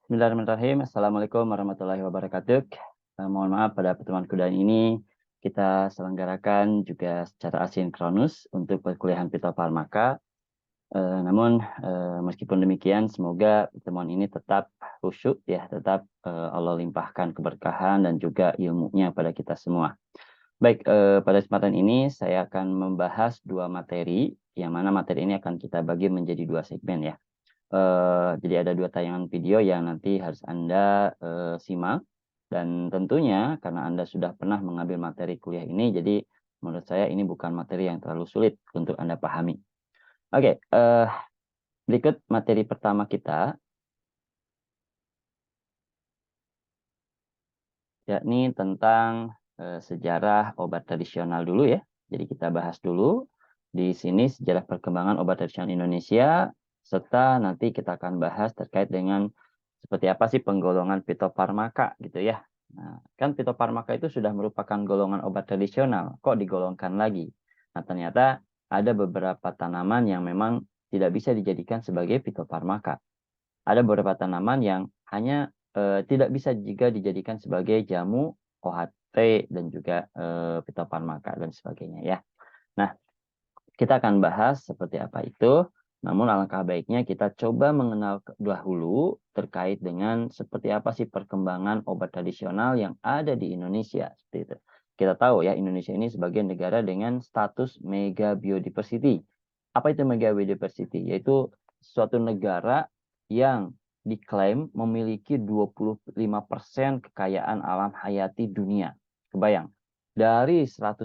Bismillahirrahmanirrahim. Assalamualaikum warahmatullahi wabarakatuh. Mohon maaf pada pertemuan kedua ini kita selenggarakan juga secara asinkronus untuk perkuliahan Fitofarmaka. Namun meskipun demikian, semoga pertemuan ini tetap khusyuk ya, tetap Allah limpahkan keberkahan dan juga ilmunya pada kita semua. Baik, pada kesempatan ini saya akan membahas dua materi, yang mana materi ini akan kita bagi menjadi dua segmen ya. Jadi ada dua tayangan video yang nanti harus Anda simak, dan tentunya karena Anda sudah pernah mengambil materi kuliah ini, jadi menurut saya ini bukan materi yang terlalu sulit untuk Anda pahami. Oke, berikut materi pertama kita, yakni tentang sejarah obat tradisional dulu ya. Jadi kita bahas dulu di sini sejarah perkembangan obat tradisional Indonesia, serta nanti kita akan bahas terkait dengan seperti apa sih penggolongan fitofarmaka gitu ya. Nah, kan fitofarmaka itu sudah merupakan golongan obat tradisional, kok digolongkan lagi? Nah, ternyata ada beberapa tanaman yang memang tidak bisa dijadikan sebagai fitofarmaka. Ada beberapa tanaman yang hanya tidak bisa juga dijadikan sebagai jamu, OHT, dan juga fitofarmaka dan sebagainya ya. Nah, kita akan bahas seperti apa itu. Namun alangkah baiknya kita coba mengenal dahulu terkait dengan seperti apa sih perkembangan obat tradisional yang ada di Indonesia. Seperti itu. Kita tahu ya, Indonesia ini sebagai negara dengan status mega biodiversity. Apa itu mega biodiversity? Yaitu suatu negara yang diklaim memiliki 25% kekayaan alam hayati dunia. Kebayang, dari 100%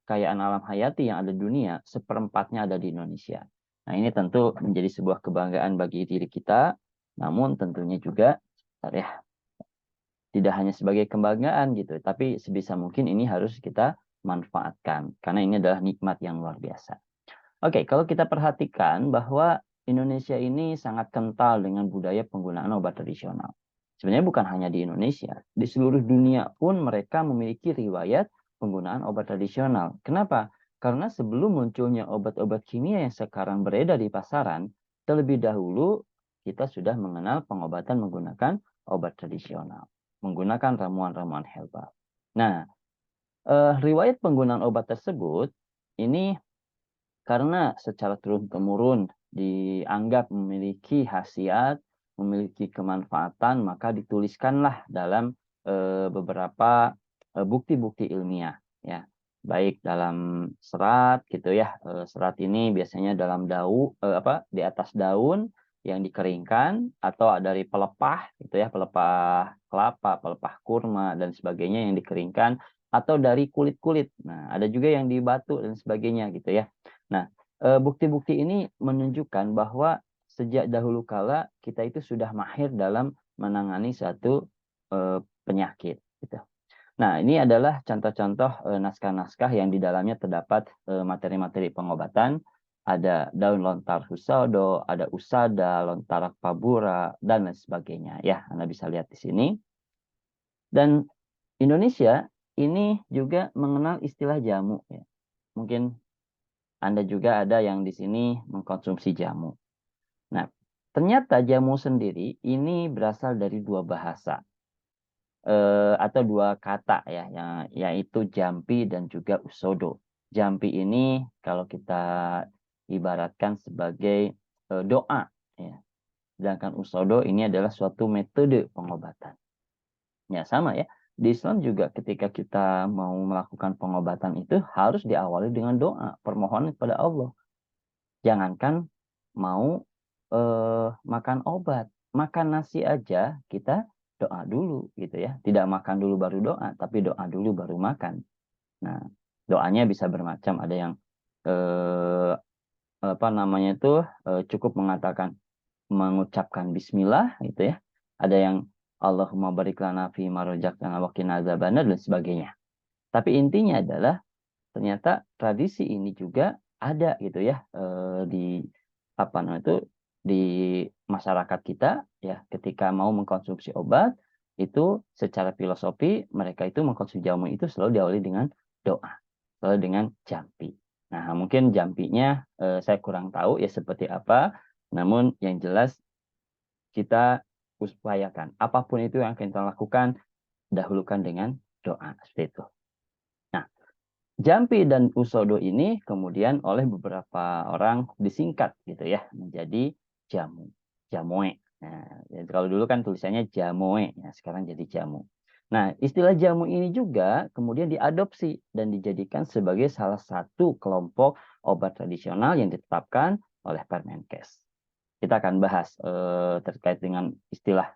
kekayaan alam hayati yang ada di dunia, seperempatnya ada di Indonesia. Nah, ini tentu menjadi sebuah kebanggaan bagi diri kita, namun tentunya juga ya, tidak hanya sebagai kebanggaan gitu, tapi sebisa mungkin ini harus kita manfaatkan, karena ini adalah nikmat yang luar biasa. Oke, kalau kita perhatikan bahwa Indonesia ini sangat kental dengan budaya penggunaan obat tradisional. Sebenarnya bukan hanya di Indonesia, di seluruh dunia pun mereka memiliki riwayat penggunaan obat tradisional. Kenapa? Karena sebelum munculnya obat-obat kimia yang sekarang beredar di pasaran, terlebih dahulu kita sudah mengenal pengobatan menggunakan obat tradisional, menggunakan ramuan-ramuan herbal. Nah, riwayat penggunaan obat tersebut ini karena secara turun-temurun dianggap memiliki khasiat, memiliki kemanfaatan, maka dituliskanlah dalam beberapa bukti-bukti ilmiah ya. Baik dalam serat gitu ya. Serat ini biasanya dalam di atas daun yang dikeringkan, atau dari pelepah gitu ya, pelepah kelapa, pelepah kurma dan sebagainya yang dikeringkan, atau dari kulit-kulit. Nah, ada juga yang di batu dan sebagainya gitu ya. Nah, bukti-bukti ini menunjukkan bahwa sejak dahulu kala kita itu sudah mahir dalam menangani satu penyakit gitu. Nah, ini adalah contoh-contoh naskah-naskah yang di dalamnya terdapat materi-materi pengobatan. Ada daun lontar husaudo, ada usada, lontar pabura, dan lain sebagainya. Ya, Anda bisa lihat di sini. Dan Indonesia ini juga mengenal istilah jamu. Ya. Mungkin Anda juga ada yang di sini mengkonsumsi jamu. Nah, ternyata jamu sendiri ini berasal dari dua bahasa atau dua kata ya, yaitu jampi dan juga usodo. Jampi ini kalau kita ibaratkan sebagai doa, ya. Sedangkan usodo ini adalah suatu metode pengobatan. Ya sama ya. Di Islam juga ketika kita mau melakukan pengobatan itu harus diawali dengan doa, permohonan kepada Allah. Jangankan mau makan obat, makan nasi aja kita doa dulu gitu ya. Tidak makan dulu baru doa, tapi doa dulu baru makan. Nah, doanya bisa bermacam. Ada yang eh, cukup mengucapkan bismillah gitu ya. Ada yang Allahumma barik lana fi ma razaqtana wa qina adzabannar dan sebagainya. Tapi intinya adalah ternyata tradisi ini juga ada gitu ya, di di masyarakat kita ya. Ketika mau mengkonsumsi obat itu secara filosofi mereka itu mengkonsumsi jamu itu selalu diawali dengan doa, selalu dengan jampi. Nah, mungkin jampinya saya kurang tahu ya seperti apa, namun yang jelas kita upayakan. Apapun itu yang kita lakukan, dahulukan dengan doa. Seperti itu. Nah, jampi dan usodo ini kemudian oleh beberapa orang disingkat gitu ya menjadi jamu, jamoe. Nah, jadi kalau dulu kan tulisannya jamoe, ya sekarang jadi jamu. Nah, istilah jamu ini juga kemudian diadopsi dan dijadikan sebagai salah satu kelompok obat tradisional yang ditetapkan oleh Permenkes. Kita akan bahas terkait dengan istilah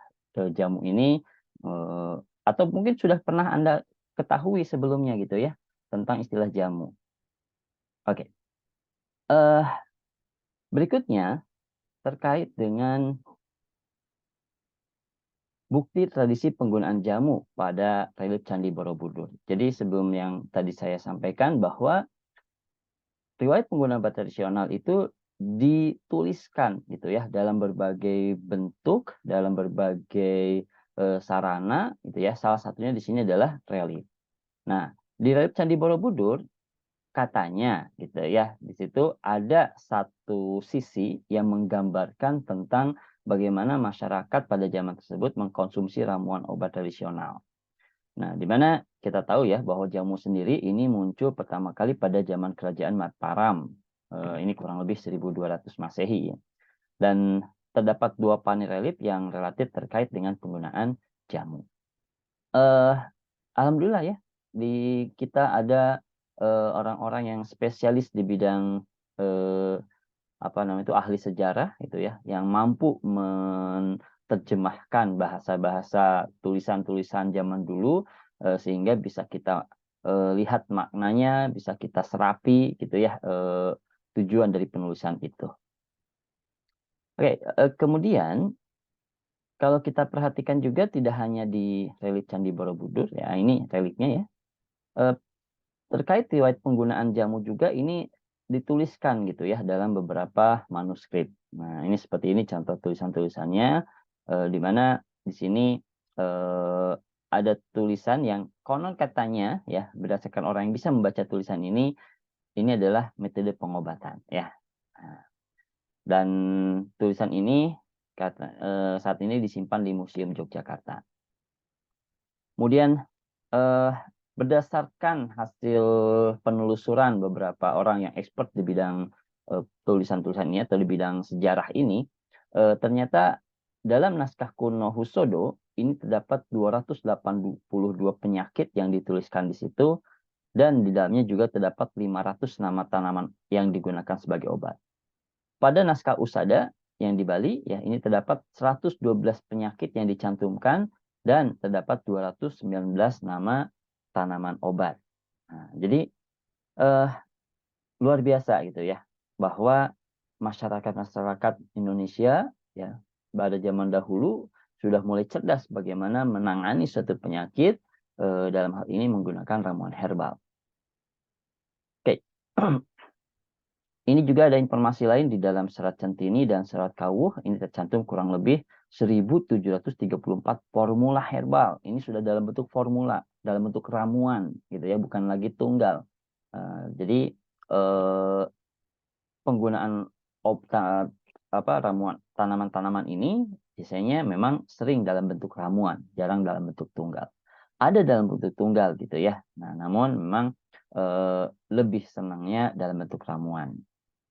jamu ini, atau mungkin sudah pernah Anda ketahui sebelumnya gitu ya tentang istilah jamu. Oke, berikutnya terkait dengan bukti tradisi penggunaan jamu pada relief Candi Borobudur. Jadi sebelum yang tadi saya sampaikan bahwa riwayat penggunaan obat tradisional itu dituliskan gitu ya dalam berbagai bentuk, dalam berbagai sarana gitu ya. Salah satunya di sini adalah relief. Nah, di relief Candi Borobudur katanya gitu ya, di situ ada satu sisi yang menggambarkan tentang bagaimana masyarakat pada zaman tersebut mengkonsumsi ramuan obat tradisional. Nah, di mana kita tahu ya bahwa jamu sendiri ini muncul pertama kali pada zaman kerajaan Mataram. Ini kurang lebih 1200 Masehi ya. Dan terdapat dua panel relief yang relatif terkait dengan penggunaan jamu. Alhamdulillah ya, di kita ada orang-orang yang spesialis di bidang itu ahli sejarah itu ya, yang mampu menerjemahkan bahasa-bahasa tulisan-tulisan zaman dulu sehingga bisa kita lihat maknanya, bisa kita serapi gitu ya tujuan dari penulisan itu. Oke, kemudian kalau kita perhatikan juga tidak hanya di relief Candi Borobudur ya, ini reliknya ya. Terkait riwayat penggunaan jamu juga ini dituliskan gitu ya dalam beberapa manuskrip. Nah, ini seperti ini contoh tulisan-tulisannya di mana di sini ada tulisan yang konon katanya ya berdasarkan orang yang bisa membaca tulisan ini adalah metode pengobatan ya. Nah, dan tulisan ini saat ini disimpan di Museum Yogyakarta. Kemudian berdasarkan hasil penelusuran beberapa orang yang expert di bidang tulisan-tulisan ini atau di bidang sejarah ini, ternyata dalam naskah kuno Husodo ini terdapat 282 penyakit yang dituliskan di situ dan di dalamnya juga terdapat 500 nama tanaman yang digunakan sebagai obat. Pada naskah Usada yang di Bali ya ini terdapat 112 penyakit yang dicantumkan dan terdapat 219 nama tanaman obat. Nah, jadi luar biasa gitu ya bahwa masyarakat Indonesia ya pada zaman dahulu sudah mulai cerdas bagaimana menangani suatu penyakit dalam hal ini menggunakan ramuan herbal. Oke. Ini juga ada informasi lain di dalam Serat Centini dan Serat Kawuh. Ini tercantum kurang lebih 1734 formula herbal. Ini sudah dalam bentuk formula, dalam bentuk ramuan, gitu ya, bukan lagi tunggal. Jadi penggunaan ramuan tanaman-tanaman ini biasanya memang sering dalam bentuk ramuan, jarang dalam bentuk tunggal. Ada dalam bentuk tunggal, gitu ya. Nah, namun memang lebih senangnya dalam bentuk ramuan.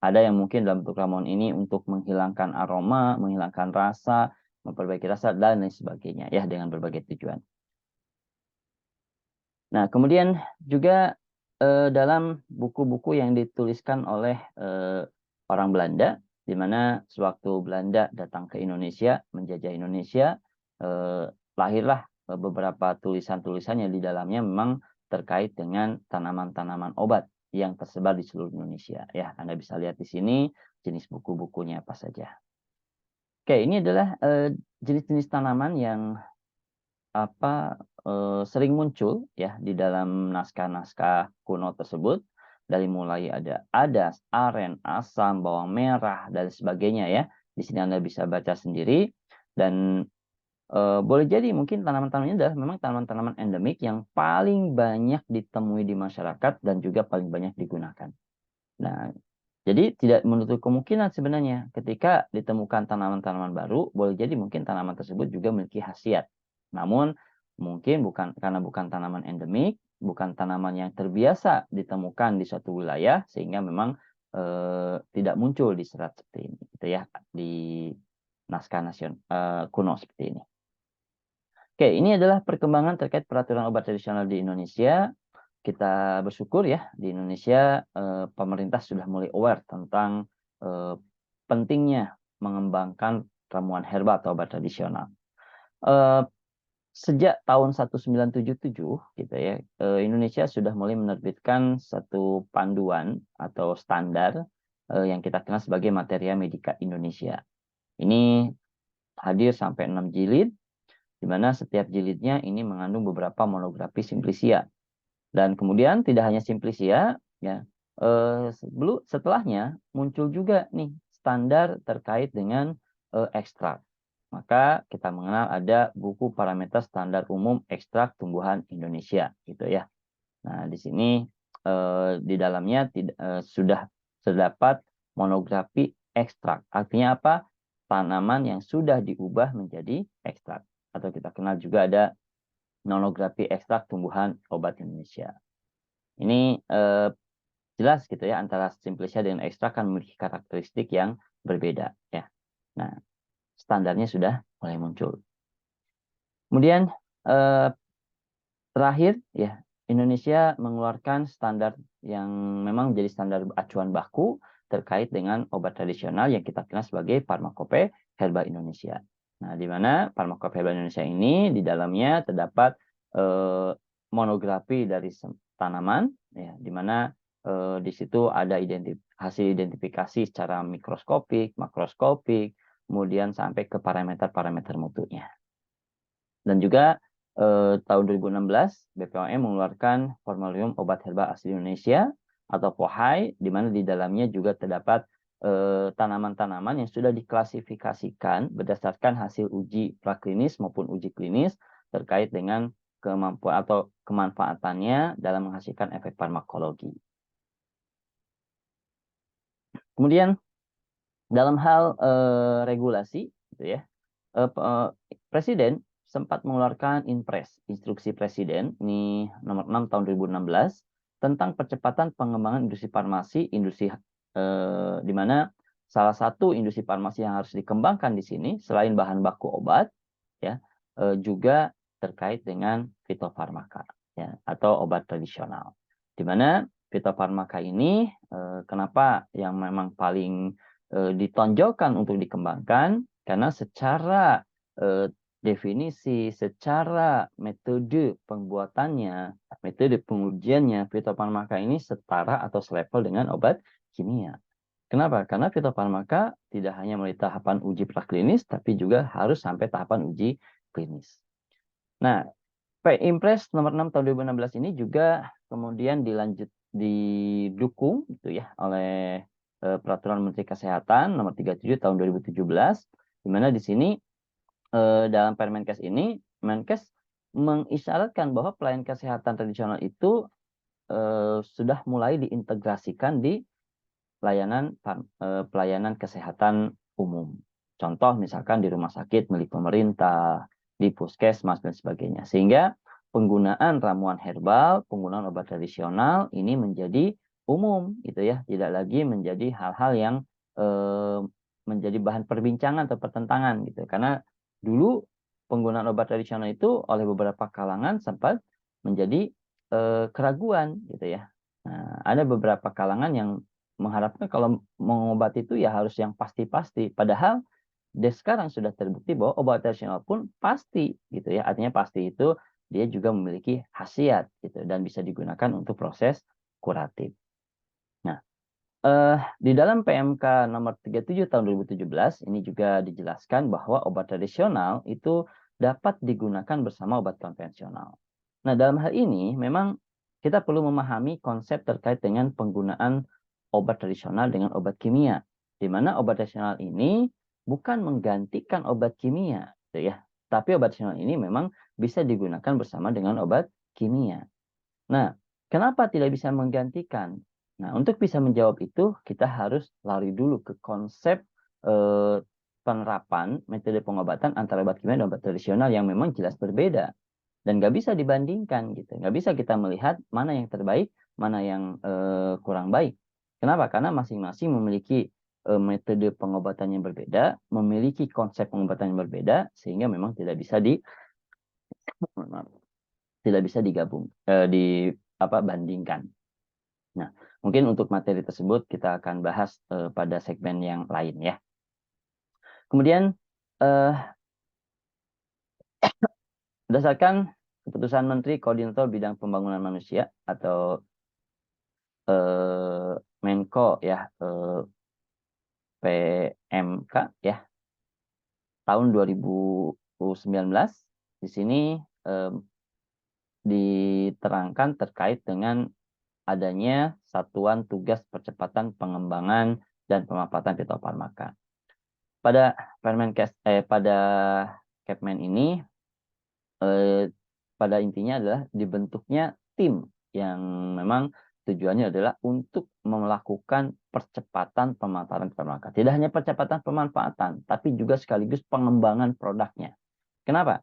Ada yang mungkin dalam bentuk ramuan ini untuk menghilangkan aroma, menghilangkan rasa, memperbaiki rasa, dan lain sebagainya. Ya, dengan berbagai tujuan. Nah, kemudian juga dalam buku-buku yang dituliskan oleh orang Belanda, di mana sewaktu Belanda datang ke Indonesia, menjajah Indonesia, lahirlah beberapa tulisan-tulisan yang di dalamnya memang terkait dengan tanaman-tanaman obat yang tersebar di seluruh Indonesia. Ya, Anda bisa lihat di sini jenis buku-bukunya apa saja. Oke, ini adalah jenis-jenis tanaman yang sering muncul ya di dalam naskah-naskah kuno tersebut. Dari mulai ada adas, aren, asam, bawang merah dan sebagainya ya. Di sini Anda bisa baca sendiri dan boleh jadi mungkin tanaman-tanaman ini adalah memang tanaman-tanaman endemik yang paling banyak ditemui di masyarakat dan juga paling banyak digunakan. Nah, Jadi tidak menutup kemungkinan sebenarnya ketika ditemukan tanaman-tanaman baru, boleh jadi mungkin tanaman tersebut juga memiliki khasiat. Namun mungkin bukan tanaman endemik, bukan tanaman yang terbiasa ditemukan di suatu wilayah, sehingga memang tidak muncul di serat seperti ini, gitu ya, di naskah nasional kuno seperti ini. Oke, ini adalah perkembangan terkait peraturan obat tradisional di Indonesia. Kita bersyukur ya, di Indonesia pemerintah sudah mulai aware tentang pentingnya mengembangkan ramuan herbal atau obat tradisional. Sejak tahun 1977 gitu ya, Indonesia sudah mulai menerbitkan satu panduan atau standar yang kita kenal sebagai Materia Medica Indonesia. Ini hadir sampai 6 jilid, di mana setiap jilidnya ini mengandung beberapa monografi simplisia. Dan kemudian tidak hanya simplisia, ya, setelahnya muncul juga nih standar terkait dengan ekstrak. Maka kita mengenal ada buku parameter standar umum ekstrak tumbuhan Indonesia, gitu ya. Nah, di sini di dalamnya sudah terdapat monografi ekstrak. Artinya apa? Tanaman yang sudah diubah menjadi ekstrak. Atau kita kenal juga ada monografi ekstrak tumbuhan obat Indonesia. Ini jelas gitu ya, antara simplisia dengan ekstrak kan memiliki karakteristik yang berbeda ya. Nah, standarnya sudah mulai muncul. Kemudian terakhir ya, Indonesia mengeluarkan standar yang memang menjadi standar acuan baku terkait dengan obat tradisional yang kita kenal sebagai Pharmacope Herba Indonesia. Nah, di mana Pharmacope Herba Indonesia ini di dalamnya terdapat monografi dari tanaman, ya, di mana di situ ada hasil identifikasi secara mikroskopik, makroskopik, kemudian sampai ke parameter-parameter mutunya. Dan juga tahun 2016 BPOM mengeluarkan Formularium Obat Herbal Asli Indonesia atau POHAI, di mana di dalamnya juga terdapat tanaman-tanaman yang sudah diklasifikasikan berdasarkan hasil uji praklinis maupun uji klinis terkait dengan kemampuan atau kemanfaatannya dalam menghasilkan efek farmakologi. Kemudian dalam hal regulasi, gitu ya, Presiden sempat mengeluarkan instruksi Presiden, ini nomor 6 tahun 2016, tentang percepatan pengembangan industri farmasi, di mana salah satu industri farmasi yang harus dikembangkan di sini, selain bahan baku obat, ya, juga terkait dengan fitofarmaka, ya, atau obat tradisional. Di mana fitofarmaka ini, kenapa yang memang paling ditonjolkan untuk dikembangkan, karena secara definisi, secara metode pembuatannya, metode pengujiannya, fitofarmaka ini setara atau selevel dengan obat kimia. Kenapa? Karena fitofarmaka tidak hanya melalui tahapan uji praklinis, tapi juga harus sampai tahapan uji klinis. Nah, Impres nomor 6 tahun 2016 ini juga kemudian didukung gitu ya oleh Peraturan Menteri Kesehatan nomor 37 tahun 2017, di mana di sini dalam Permenkes ini, Menkes mengisyaratkan bahwa pelayanan kesehatan tradisional itu sudah mulai diintegrasikan di pelayanan kesehatan umum. Contoh misalkan di rumah sakit milik pemerintah, di puskesmas dan sebagainya. Sehingga penggunaan ramuan herbal, penggunaan obat tradisional ini menjadi umum gitu ya, tidak lagi menjadi hal-hal yang menjadi bahan perbincangan atau pertentangan gitu. Karena dulu penggunaan obat tradisional itu oleh beberapa kalangan sempat menjadi keraguan gitu ya. Nah, ada beberapa kalangan yang mengharapkan kalau mengobati itu ya harus yang pasti-pasti. Padahal sekarang sudah terbukti bahwa obat tradisional pun pasti gitu ya. Artinya pasti itu dia juga memiliki khasiat gitu dan bisa digunakan untuk proses kuratif. Nah, di dalam PMK nomor 37 tahun 2017 ini juga dijelaskan bahwa obat tradisional itu dapat digunakan bersama obat konvensional. Nah, dalam hal ini memang kita perlu memahami konsep terkait dengan penggunaan obat tradisional dengan obat kimia, di mana obat tradisional ini bukan menggantikan obat kimia, gitu ya. Tapi obat tradisional ini memang bisa digunakan bersama dengan obat kimia. Nah, kenapa tidak bisa menggantikan? Nah, untuk bisa menjawab itu, kita harus lari dulu ke konsep penerapan metode pengobatan antara obat kimia dan obat tradisional yang memang jelas berbeda. Dan nggak bisa dibandingkan gitu. Nggak bisa kita melihat mana yang terbaik, mana yang kurang baik. Kenapa? Karena masing-masing memiliki metode pengobatan yang berbeda, memiliki konsep pengobatan yang berbeda, sehingga memang tidak bisa tidak bisa digabung, bandingkan. Nah, mungkin untuk materi tersebut kita akan bahas pada segmen yang lain ya. Kemudian eh, berdasarkan keputusan Menteri Koordinator Bidang Pembangunan Manusia atau Menko ya, PMK ya, tahun 2019 di sini diterangkan terkait dengan adanya Satuan Tugas Percepatan Pengembangan dan Pemanfaatan Fitofarmaka. Pada pada Kepmen ini pada intinya adalah dibentuknya tim yang memang tujuannya adalah untuk melakukan percepatan pemanfaatan farmaka. Tidak hanya percepatan pemanfaatan, tapi juga sekaligus pengembangan produknya. Kenapa?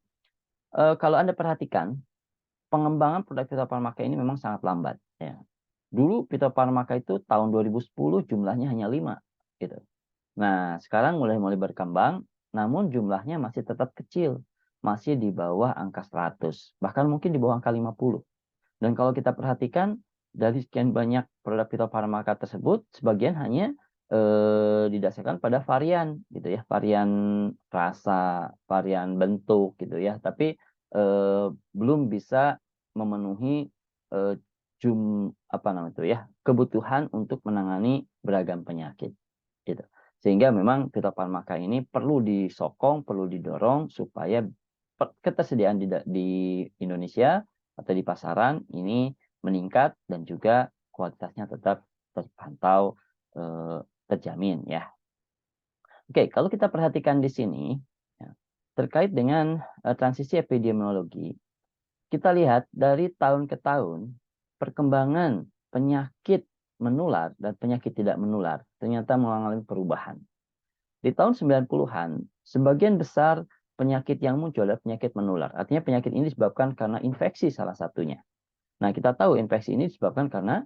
Kalau Anda perhatikan, pengembangan produk fitofarmaka ini memang sangat lambat. Ya. Dulu fitofarmaka itu tahun 2010 jumlahnya hanya 5. Gitu. Nah, sekarang mulai berkembang, namun jumlahnya masih tetap kecil. Masih di bawah angka 100, bahkan mungkin di bawah angka 50. Dan kalau kita perhatikan, dari sekian banyak produk fitofarmaka tersebut, sebagian hanya didasarkan pada varian, gitu ya, varian rasa, varian bentuk, gitu ya. Tapi belum bisa memenuhi eh, kebutuhan untuk menangani beragam penyakit. Gitu. Sehingga memang fitofarmaka ini perlu disokong, perlu didorong supaya ketersediaan di Indonesia atau di pasaran ini meningkat dan juga kualitasnya tetap terpantau terjamin ya. Oke, kalau kita perhatikan di sini ya, terkait dengan transisi epidemiologi, kita lihat dari tahun ke tahun perkembangan penyakit menular dan penyakit tidak menular ternyata mengalami perubahan. Di tahun 90-an, sebagian besar penyakit yang muncul adalah penyakit menular. Artinya penyakit ini disebabkan karena infeksi salah satunya. Nah, kita tahu infeksi ini disebabkan karena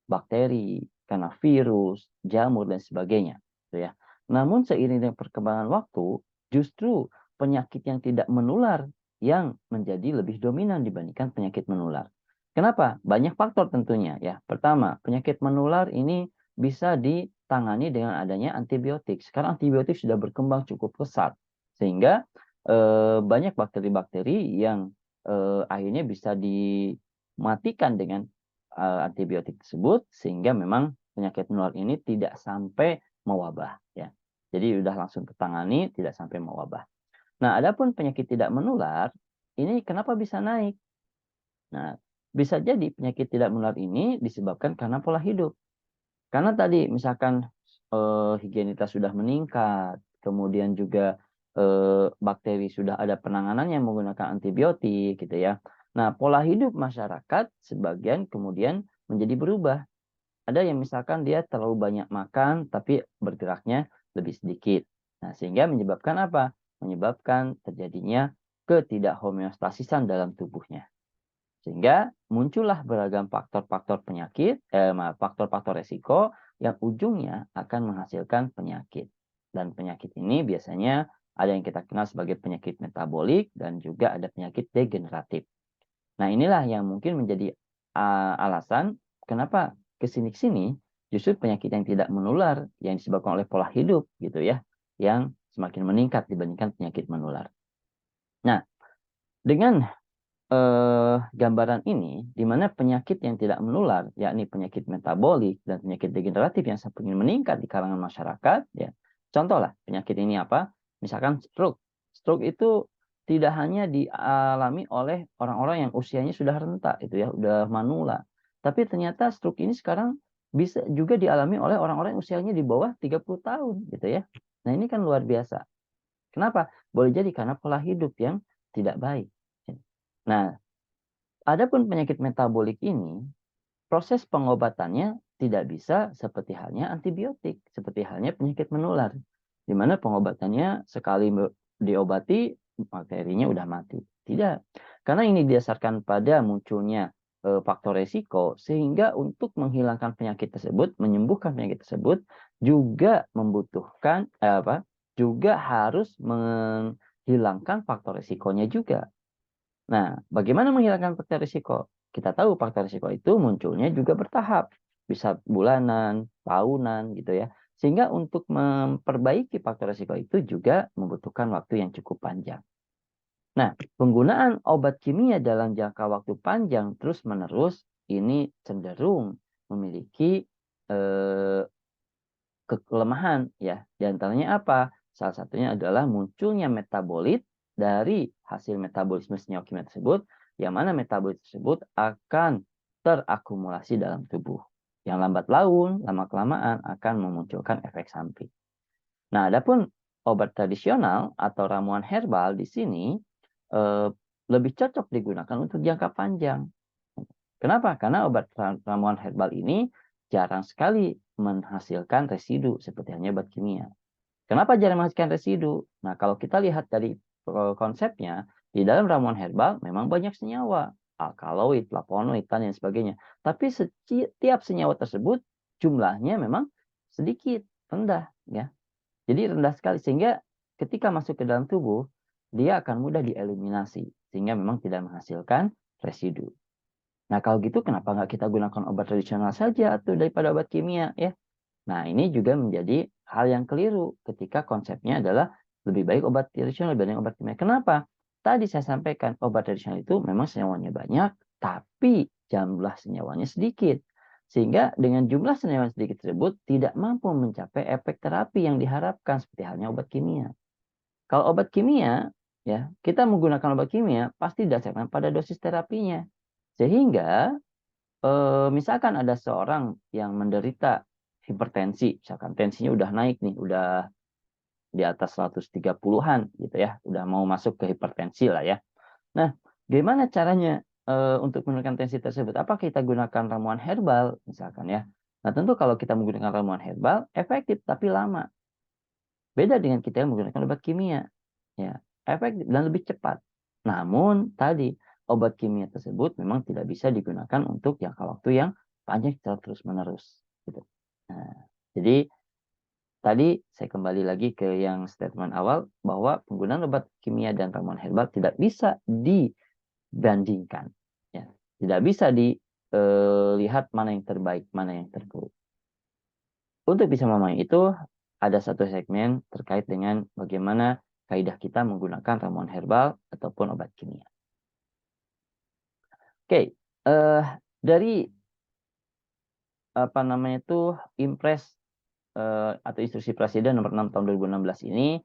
bakteri, karena virus, jamur, dan sebagainya. Gitu ya. Namun seiring dengan perkembangan waktu, justru penyakit yang tidak menular yang menjadi lebih dominan dibandingkan penyakit menular. Kenapa? Banyak faktor tentunya ya. Pertama, penyakit menular ini bisa ditangani dengan adanya antibiotik. Sekarang antibiotik sudah berkembang cukup pesat sehingga banyak bakteri-bakteri yang akhirnya bisa dimatikan dengan antibiotik tersebut sehingga memang penyakit menular ini tidak sampai mewabah ya. Jadi sudah langsung tertangani, tidak sampai mewabah. Nah, adapun penyakit tidak menular ini kenapa bisa naik? Nah, bisa jadi penyakit tidak menular ini disebabkan karena pola hidup. Karena tadi misalkan higienitas sudah meningkat, kemudian juga bakteri sudah ada penanganan yang menggunakan antibiotik gitu ya. Nah, pola hidup masyarakat sebagian kemudian menjadi berubah. Ada yang misalkan dia terlalu banyak makan tapi bergeraknya lebih sedikit. Nah, sehingga menyebabkan apa? Menyebabkan terjadinya ketidakhomeostasisan dalam tubuhnya. Sehingga muncullah beragam faktor-faktor penyakit, faktor-faktor resiko yang ujungnya akan menghasilkan penyakit. Dan penyakit ini biasanya ada yang kita kenal sebagai penyakit metabolik dan juga ada penyakit degeneratif. Nah, inilah yang mungkin menjadi alasan kenapa kesini-sini justru penyakit yang tidak menular yang disebabkan oleh pola hidup gitu ya, yang semakin meningkat dibandingkan penyakit menular. Nah, dengan gambaran ini, di mana penyakit yang tidak menular, yakni penyakit metabolik dan penyakit degeneratif yang semakin meningkat di kalangan masyarakat, ya. Contohlah penyakit ini apa? Misalkan stroke. Stroke itu tidak hanya dialami oleh orang-orang yang usianya sudah renta, itu ya, sudah manula. Tapi ternyata stroke ini sekarang bisa juga dialami oleh orang-orang yang usianya di bawah 30 tahun, gitu ya. Nah, ini kan luar biasa. Kenapa? Boleh jadi karena pola hidup yang tidak baik. Nah, adapun penyakit metabolik ini, proses pengobatannya tidak bisa seperti halnya antibiotik, seperti halnya penyakit menular, di mana pengobatannya sekali diobati bakterinya udah mati. Tidak, karena ini didasarkan pada munculnya faktor resiko, sehingga untuk menghilangkan penyakit tersebut, menyembuhkan penyakit tersebut, juga membutuhkan juga harus menghilangkan faktor resikonya juga. Nah, bagaimana menghilangkan faktor risiko? Kita tahu faktor risiko itu munculnya juga bertahap, bisa bulanan, tahunan gitu ya. Sehingga untuk memperbaiki faktor risiko itu juga membutuhkan waktu yang cukup panjang. Nah, penggunaan obat kimia dalam jangka waktu panjang terus-menerus ini cenderung memiliki kelemahan ya. Di antaranya apa? Salah satunya adalah munculnya metabolit dari hasil metabolisme senyawa kimia tersebut, yang mana metabolit tersebut akan terakumulasi dalam tubuh. Yang lambat laun, lama-kelamaan akan memunculkan efek samping. Nah, adapun obat tradisional atau ramuan herbal di sini lebih cocok digunakan untuk jangka panjang. Kenapa? Karena obat ramuan herbal ini jarang sekali menghasilkan residu seperti hanya obat kimia. Kenapa jarang menghasilkan residu? Nah, kalau kita lihat dari konsepnya, di dalam ramuan herbal memang banyak senyawa, alkaloid, flavonoid, dan sebagainya. Tapi setiap senyawa tersebut jumlahnya memang sedikit, rendah, ya. Jadi rendah sekali sehingga ketika masuk ke dalam tubuh, dia akan mudah dieliminasi sehingga memang tidak menghasilkan residu. Nah, kalau gitu kenapa nggak kita gunakan obat tradisional saja atau daripada obat kimia ya? Nah, ini juga menjadi hal yang keliru ketika konsepnya adalah lebih baik obat tradisional dibanding obat kimia. Kenapa? Tadi saya sampaikan obat tradisional itu memang senyawanya banyak, tapi jumlah senyawanya sedikit. Sehingga dengan jumlah senyawa sedikit tersebut tidak mampu mencapai efek terapi yang diharapkan seperti halnya obat kimia. Kalau obat kimia, ya kita menggunakan obat kimia pasti didasarkan pada dosis terapinya. Sehingga misalkan ada seorang yang menderita hipertensi, misalkan tensinya udah naik nih, udah di atas 130-an gitu ya, udah mau masuk ke hipertensi lah ya. Nah, gimana caranya untuk menurunkan tensi tersebut? Apa kita gunakan ramuan herbal misalkan ya? Nah, tentu kalau kita menggunakan ramuan herbal efektif tapi lama. Beda dengan kita yang menggunakan obat kimia. Ya, efektif dan lebih cepat. Namun tadi obat kimia tersebut memang tidak bisa digunakan untuk jangka waktu yang panjang secara terus-menerus gitu. Nah, jadi tadi saya kembali lagi ke yang statement awal bahwa penggunaan obat kimia dan ramuan herbal tidak bisa dibandingkan. Ya, tidak bisa dilihat mana yang terbaik, mana yang terburuk. Untuk bisa memahami itu, ada satu segmen terkait dengan bagaimana kaidah kita menggunakan ramuan herbal ataupun obat kimia. Oke, dari apa namanya itu Impres atau Instruksi Presiden nomor 6 tahun 2016 ini,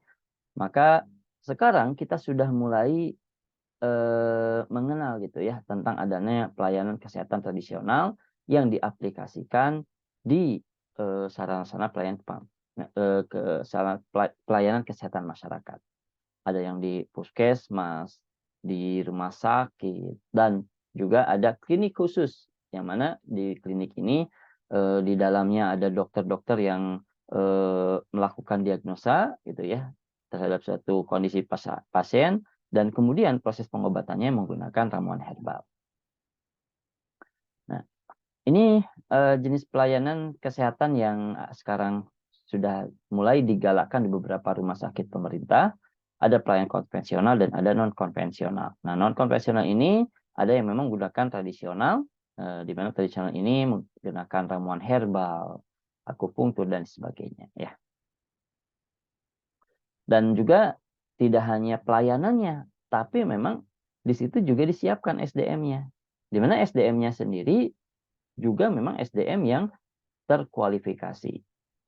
maka sekarang kita sudah mulai mengenal gitu ya tentang adanya pelayanan kesehatan tradisional yang diaplikasikan di sarana-sarana pelayanan kesehatan masyarakat. Ada yang di puskesmas, di rumah sakit, dan juga ada klinik khusus yang mana di klinik ini di dalamnya ada dokter-dokter yang melakukan diagnosa gitu ya terhadap suatu kondisi pasien dan kemudian proses pengobatannya menggunakan ramuan herbal. Nah, ini jenis pelayanan kesehatan yang sekarang sudah mulai digalakkan di beberapa rumah sakit pemerintah. Ada pelayanan konvensional dan ada non-konvensional. Nah, non-konvensional ini ada yang memang menggunakan tradisional, di mana tradisional ini menggunakan ramuan herbal, akupunktur, dan sebagainya. Ya. Dan juga tidak hanya pelayanannya, tapi memang di situ juga disiapkan SDM-nya. Di mana SDM-nya sendiri juga memang SDM yang terkualifikasi.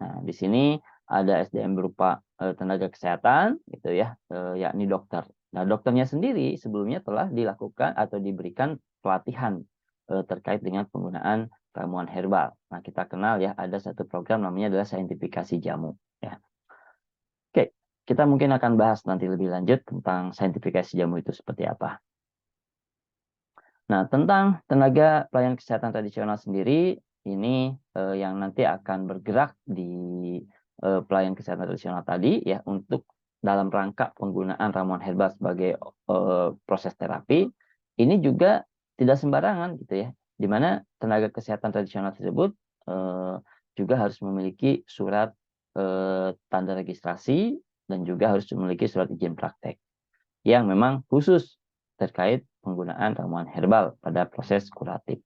Nah, di sini ada SDM berupa tenaga kesehatan, gitu ya, yakni dokter. Nah, dokternya sendiri sebelumnya telah dilakukan atau diberikan pelatihan terkait dengan penggunaan ramuan herbal. Nah, kita kenal ya, ada satu program namanya adalah saintifikasi jamu. Ya. Oke, kita mungkin akan bahas nanti lebih lanjut tentang saintifikasi jamu itu seperti apa. Nah, tentang tenaga pelayanan kesehatan tradisional sendiri, ini yang nanti akan bergerak di pelayanan kesehatan tradisional tadi ya, untuk dalam rangka penggunaan ramuan herbal sebagai proses terapi, ini juga tidak sembarangan gitu ya, di mana tenaga kesehatan tradisional tersebut juga harus memiliki surat tanda registrasi dan juga harus memiliki surat izin praktek yang memang khusus terkait penggunaan ramuan herbal pada proses kuratif.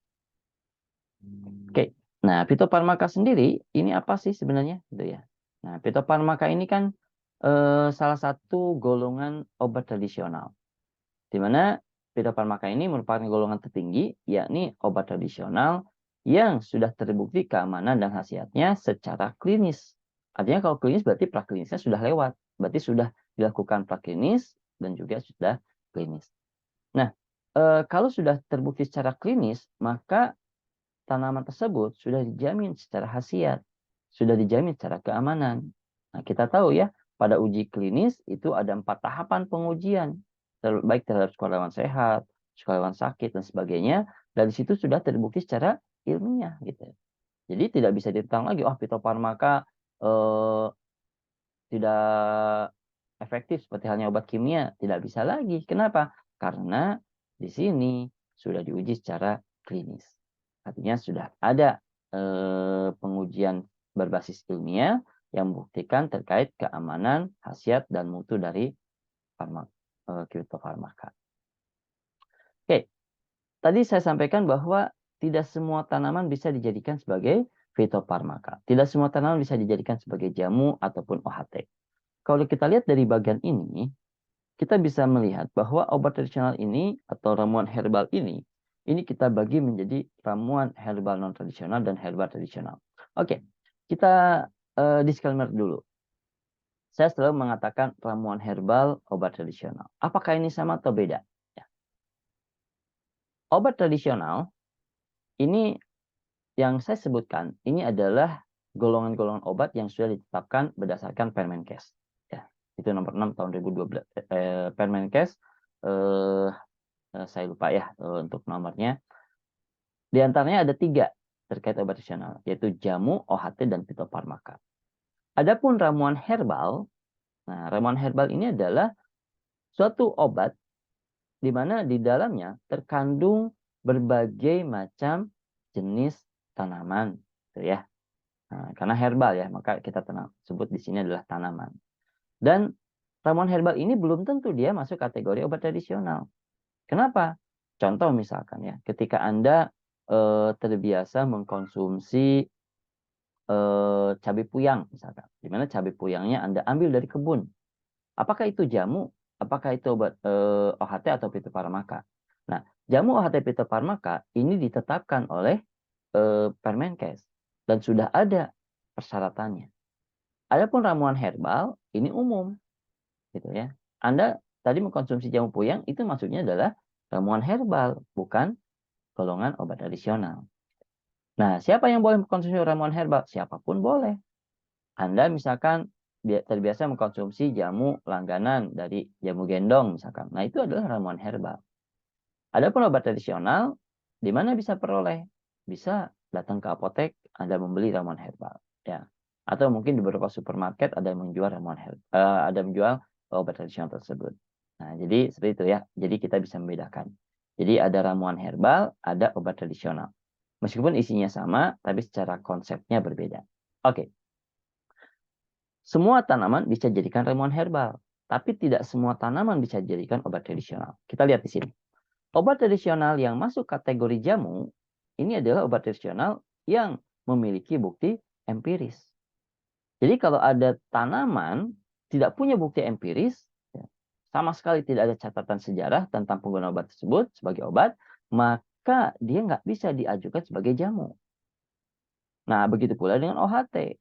Oke, nah fitofarmaka sendiri ini apa sih sebenarnya, gitu ya? Nah, fitofarmaka ini kan salah satu golongan obat tradisional, di mana fitofarmaka ini merupakan golongan tertinggi, yakni obat tradisional yang sudah terbukti keamanan dan khasiatnya secara klinis. Artinya kalau klinis berarti praklinisnya sudah lewat, berarti sudah dilakukan praklinis dan juga sudah klinis. Nah, kalau sudah terbukti secara klinis, maka tanaman tersebut sudah dijamin secara khasiat, sudah dijamin secara keamanan. Nah, kita tahu ya, pada uji klinis itu ada 4 tahapan pengujian, baik terhadap sukarelawan sehat, sukarelawan sakit, dan sebagainya. Dari situ sudah terbukti secara ilmiah gitu. Jadi tidak bisa ditentang lagi, fitofarmaka tidak efektif seperti halnya obat kimia. Tidak bisa lagi. Kenapa? Karena di sini sudah diuji secara klinis. Artinya sudah ada pengujian berbasis ilmiah yang membuktikan terkait keamanan, khasiat, dan mutu dari fitofarmaka. Oke, tadi saya sampaikan bahwa tidak semua tanaman bisa dijadikan sebagai fitofarmaka. Tidak semua tanaman bisa dijadikan sebagai jamu ataupun OHT. Kalau kita lihat dari bagian ini, kita bisa melihat bahwa obat tradisional ini atau ramuan herbal ini kita bagi menjadi ramuan herbal non-tradisional dan herbal tradisional. Oke, kita disclaimer dulu. Saya selalu mengatakan ramuan herbal, obat tradisional. Apakah ini sama atau beda? Ya. Obat tradisional, ini yang saya sebutkan, ini adalah golongan-golongan obat yang sudah ditetapkan berdasarkan Permenkes. Ya, itu nomor 6 tahun 2012. Permenkes, saya lupa ya untuk nomornya. Di antaranya ada 3 terkait obat tradisional, yaitu jamu, OHT, dan fitofarmaka. Adapun ramuan herbal, nah ramuan herbal ini adalah suatu obat di mana di dalamnya terkandung berbagai macam jenis tanaman, gitu ya. Nah, karena herbal ya, maka kita sebut di sini adalah tanaman. Dan ramuan herbal ini belum tentu dia masuk kategori obat tradisional. Kenapa? Contoh misalkan ya, ketika Anda terbiasa mengkonsumsi cabai puyang misalkan, di mana cabai puyangnya Anda ambil dari kebun. Apakah itu jamu? Apakah itu obat OHT atau fitofarmaka? Nah, jamu OHT fitofarmaka ini ditetapkan oleh Permenkes dan sudah ada persyaratannya. Adapun ramuan herbal ini umum, gitu ya. Anda tadi mengkonsumsi jamu puyang itu maksudnya adalah ramuan herbal, bukan golongan obat tradisional. Nah, siapa yang boleh mengkonsumsi ramuan herbal? Siapapun boleh. Anda misalkan terbiasa mengkonsumsi jamu langganan dari jamu gendong misalkan. Nah, itu adalah ramuan herbal. Adapun obat tradisional, di mana bisa peroleh? Bisa datang ke apotek, Anda membeli ramuan herbal, ya. Atau mungkin di beberapa supermarket ada yang menjual ramuan herbal, ada yang menjual obat tradisional tersebut. Nah, jadi seperti itu ya. Jadi kita bisa membedakan. Jadi ada ramuan herbal, ada obat tradisional. Meskipun isinya sama, tapi secara konsepnya berbeda. Oke. Semua tanaman bisa dijadikan ramuan herbal, tapi tidak semua tanaman bisa dijadikan obat tradisional. Kita lihat di sini. Obat tradisional yang masuk kategori jamu, ini adalah obat tradisional yang memiliki bukti empiris. Jadi kalau ada tanaman tidak punya bukti empiris, sama sekali tidak ada catatan sejarah tentang penggunaan obat tersebut sebagai obat, maka dia nggak bisa diajukan sebagai jamu. Nah, begitu pula dengan OHT.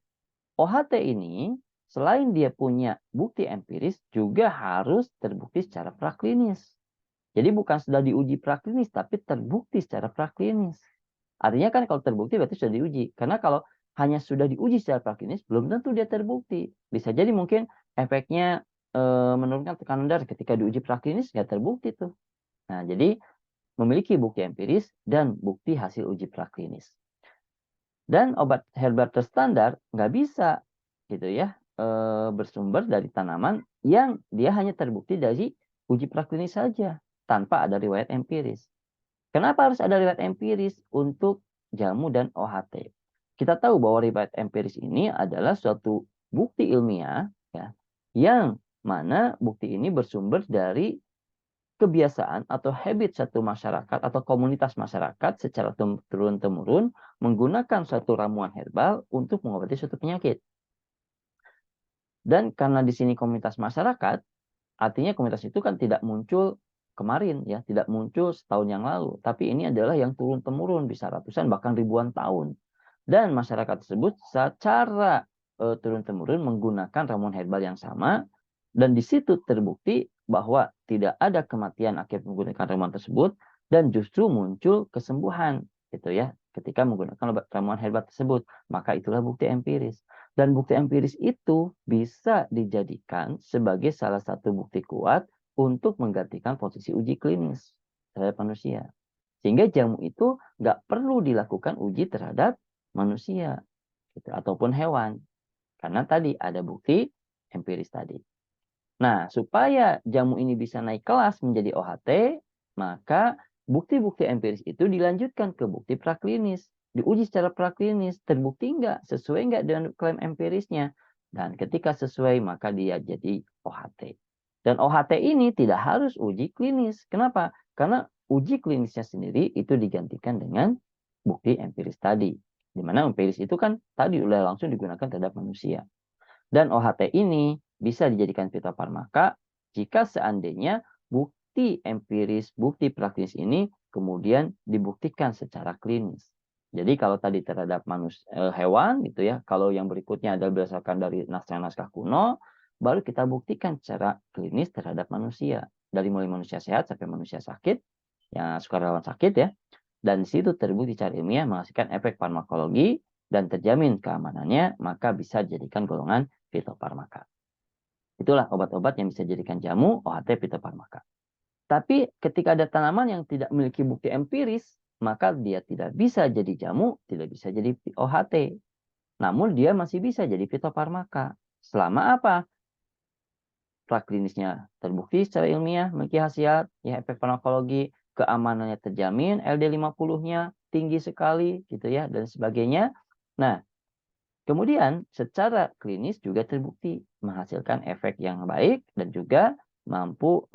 OHT ini selain dia punya bukti empiris, juga harus terbukti secara praklinis. Jadi bukan sudah diuji praklinis, tapi terbukti secara praklinis. Artinya kan kalau terbukti berarti sudah diuji. Karena kalau hanya sudah diuji secara praklinis, belum tentu dia terbukti. Bisa jadi mungkin efeknya menurunkan tekanan darah ketika diuji praklinis, nggak terbukti tuh. Nah, jadi memiliki bukti empiris dan bukti hasil uji praklinis. Dan obat herbal terstandar nggak bisa gitu ya bersumber dari tanaman yang dia hanya terbukti dari uji praklinis saja tanpa ada riwayat empiris. Kenapa harus ada riwayat empiris untuk jamu dan OHT? Kita tahu bahwa riwayat empiris ini adalah suatu bukti ilmiah ya, yang mana bukti ini bersumber dari kebiasaan atau habit satu masyarakat atau komunitas masyarakat secara turun-temurun menggunakan suatu ramuan herbal untuk mengobati suatu penyakit. Dan karena di sini komunitas masyarakat, artinya komunitas itu kan tidak muncul kemarin ya, tidak muncul setahun yang lalu, tapi ini adalah yang turun-temurun bisa ratusan bahkan ribuan tahun. Dan masyarakat tersebut secara turun-temurun menggunakan ramuan herbal yang sama dan di situ terbukti bahwa tidak ada kematian akibat menggunakan ramuan tersebut dan justru muncul kesembuhan gitu ya ketika menggunakan ramuan herbal tersebut. Maka itulah bukti empiris. Dan bukti empiris itu bisa dijadikan sebagai salah satu bukti kuat untuk menggantikan posisi uji klinis terhadap manusia. Sehingga jamu itu nggak perlu dilakukan uji terhadap manusia gitu, ataupun hewan. Karena tadi ada bukti empiris tadi. Nah, supaya jamu ini bisa naik kelas menjadi OHT, maka bukti-bukti empiris itu dilanjutkan ke bukti praklinis. Diuji secara praklinis, terbukti nggak, sesuai nggak dengan klaim empirisnya. Dan ketika sesuai, maka dia jadi OHT. Dan OHT ini tidak harus uji klinis. Kenapa? Karena uji klinisnya sendiri itu digantikan dengan bukti empiris tadi. Di mana empiris itu kan tadi udah langsung digunakan terhadap manusia. Dan OHT ini bisa dijadikan fitofarmaka jika seandainya bukti empiris, bukti praktis ini kemudian dibuktikan secara klinis. Jadi kalau tadi terhadap hewan gitu ya, kalau yang berikutnya adalah berdasarkan dari naskah-naskah kuno, baru kita buktikan secara klinis terhadap manusia. Dari mulai manusia sehat sampai manusia sakit, yang sukarelawan sakit ya. Dan di situ terbukti secara ilmiah menghasilkan efek farmakologi dan terjamin keamanannya, maka bisa dijadikan golongan fitofarmaka. Itulah obat-obat yang bisa dijadikan jamu OHT fitofarmaka. Tapi ketika ada tanaman yang tidak memiliki bukti empiris, maka dia tidak bisa jadi jamu, tidak bisa jadi OHT. Namun dia masih bisa jadi fitofarmaka. Selama apa? Praklinisnya terbukti secara ilmiah, memiliki khasiat, ya efek farmakologi, keamanannya terjamin, LD50-nya tinggi sekali, gitu ya, dan sebagainya. Nah, kemudian secara klinis juga terbukti menghasilkan efek yang baik dan juga mampu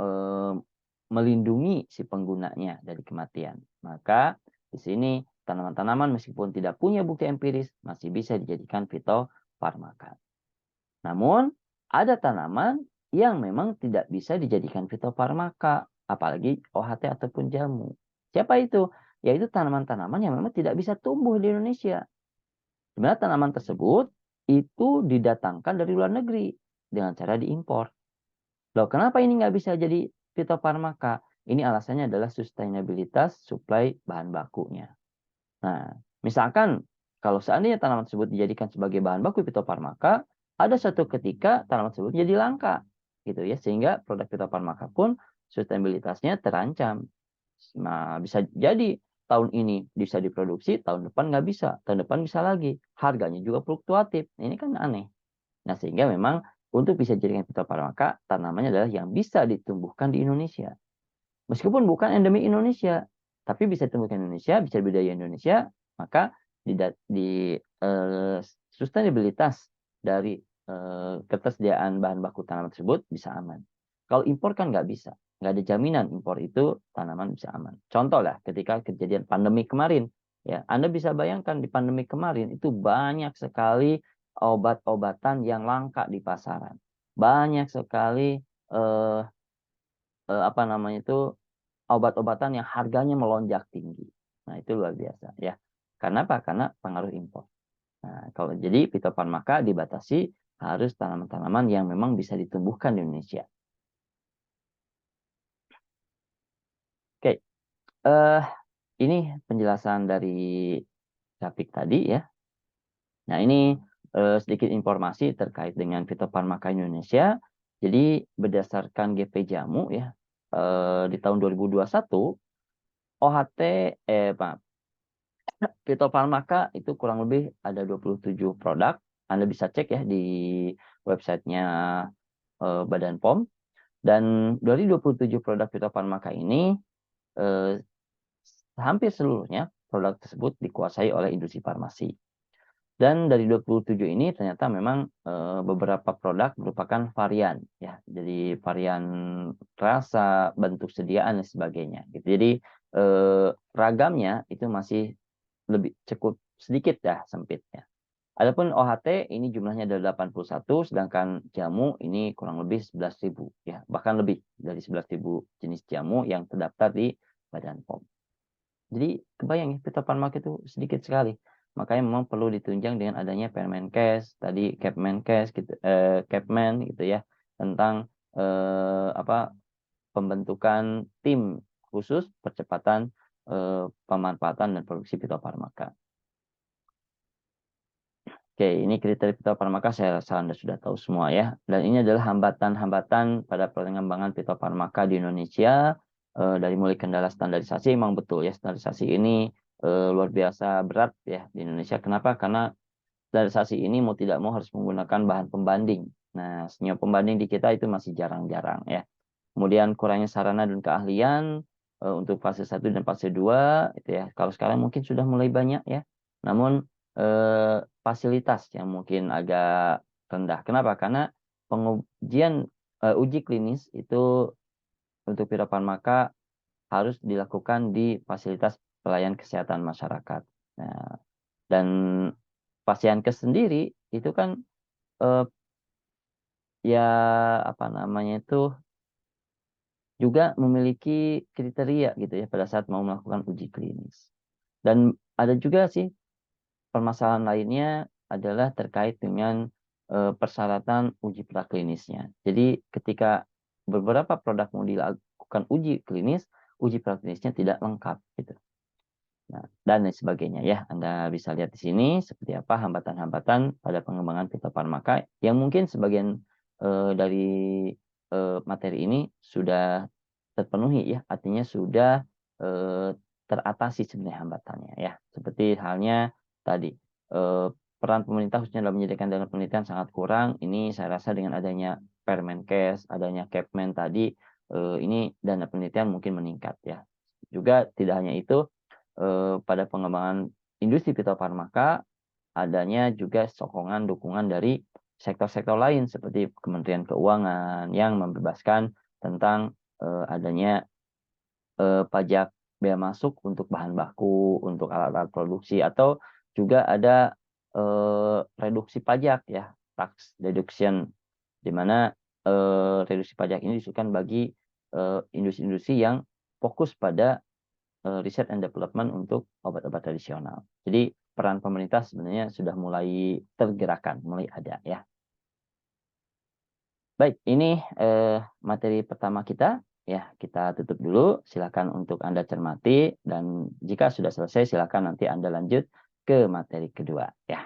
melindungi si penggunanya dari kematian. Maka di sini tanaman-tanaman meskipun tidak punya bukti empiris masih bisa dijadikan fitofarmaka. Namun ada tanaman yang memang tidak bisa dijadikan fitofarmaka, apalagi OHT ataupun jamu. Siapa itu? Yaitu tanaman-tanaman yang memang tidak bisa tumbuh di Indonesia. Sebenarnya tanaman tersebut itu didatangkan dari luar negeri dengan cara diimpor. Loh, kenapa ini nggak bisa jadi fitofarmaka? Ini alasannya adalah sustainabilitas suplai bahan bakunya. Nah, misalkan kalau seandainya tanaman tersebut dijadikan sebagai bahan baku fitofarmaka, ada suatu ketika tanaman tersebut menjadi langka, gitu ya, sehingga produk fitofarmaka pun sustainabilitasnya terancam. Nah, bisa jadi tahun ini bisa diproduksi, tahun depan nggak bisa, tahun depan bisa lagi. Harganya juga fluktuatif. Ini kan aneh. Nah, sehingga memang untuk bisa dijadikan fitofarmaka, tanamannya adalah yang bisa ditumbuhkan di Indonesia. Meskipun bukan endemi Indonesia, tapi bisa ditumbuhkan di Indonesia, bisa budidaya Indonesia, maka sustainabilitas dari ketersediaan bahan baku tanaman tersebut bisa aman. Kalau impor kan nggak bisa. Nggak ada jaminan impor itu tanaman bisa aman. Contoh lah ketika kejadian pandemi kemarin. Ya, Anda bisa bayangkan di pandemi kemarin itu banyak sekali obat-obatan yang langka di pasaran. Banyak sekali apa namanya itu obat-obatan yang harganya melonjak tinggi. Nah, itu luar biasa ya. Karena apa? Karena pengaruh impor. Nah, kalau jadi fitofarmaka dibatasi harus tanaman-tanaman yang memang bisa ditumbuhkan di Indonesia. Oke, ini penjelasan dari grafik tadi ya. Nah, ini sedikit informasi terkait dengan fitofarmaka Indonesia. Jadi berdasarkan GP Jamu ya, di tahun 2021 OHT Fitofarmaka itu kurang lebih ada 27 produk. Anda bisa cek ya di websitenya Badan POM. Dan dari 27 produk fitofarmaka ini, hampir seluruhnya produk tersebut dikuasai oleh industri farmasi. Dan dari 27 ini ternyata memang beberapa produk merupakan varian ya. Jadi varian rasa, bentuk sediaan dan sebagainya gitu. Jadi ragamnya itu masih lebih cukup sedikit ya sempitnya. Adapun OHT ini jumlahnya ada 81, sedangkan jamu ini kurang lebih 11.000 ya, bahkan lebih dari 11.000 jenis jamu yang terdaftar di Badan POM. Jadi kebayang ya, fitofarmaka itu sedikit sekali. Makanya memang perlu ditunjang dengan adanya Permenkes, tadi Kepmenkes gitu, Kepmen gitu ya, tentang pembentukan tim khusus percepatan pemanfaatan dan produksi fitofarmaka. Oke, ini kriteria fitofarmaka saya rasa Anda sudah tahu semua ya. Dan ini adalah hambatan-hambatan pada pengembangan fitofarmaka di Indonesia. Dari mulai kendala standarisasi, memang betul ya, standarisasi ini luar biasa berat ya di Indonesia. Kenapa? Karena standarisasi ini mau tidak mau harus menggunakan bahan pembanding. Nah, senior pembanding di kita itu masih jarang-jarang ya. Kemudian kurangnya sarana dan keahlian untuk fase 1 dan fase 2 itu ya. Kalau sekarang mungkin sudah mulai banyak ya. Namun fasilitas yang mungkin agak rendah. Kenapa? Karena pengujian uji klinis itu untuk fitofarmaka harus dilakukan di fasilitas pelayanan kesehatan masyarakat. Nah, dan Pasienkes sendiri itu kan eh, ya apa namanya itu juga memiliki kriteria gitu ya pada saat mau melakukan uji klinis. Dan ada juga sih permasalahan lainnya adalah terkait dengan persyaratan uji praklinisnya. Jadi ketika beberapa produk mau dilakukan uji klinis, uji praklinisnya tidak lengkap gitu. Nah, dan lain sebagainya ya. Anda bisa lihat di sini seperti apa hambatan-hambatan pada pengembangan fitofarmaka yang mungkin sebagian dari materi ini sudah terpenuhi ya, artinya sudah teratasi sebenarnya hambatannya ya. Seperti halnya tadi peran pemerintah khususnya dalam menyediakan dana penelitian sangat kurang. Ini saya rasa dengan adanya Permenkes, adanya Kepmen tadi ini dana penelitian mungkin meningkat ya. Juga tidak hanya itu, pada pengembangan industri fitofarmaka adanya juga sokongan dukungan dari sektor-sektor lain seperti Kementerian Keuangan yang membebaskan tentang adanya pajak bea masuk untuk bahan baku, untuk alat-alat produksi, atau juga ada reduksi pajak ya, tax deduction, di mana reduksi pajak ini disukai bagi industri-industri yang fokus pada research and development untuk obat-obat tradisional. Jadi peran pemerintah sebenarnya sudah mulai tergerakkan, mulai ada ya. Baik, ini materi pertama kita. Ya, kita tutup dulu. Silakan untuk Anda cermati dan jika sudah selesai silakan nanti Anda lanjut ke materi kedua ya.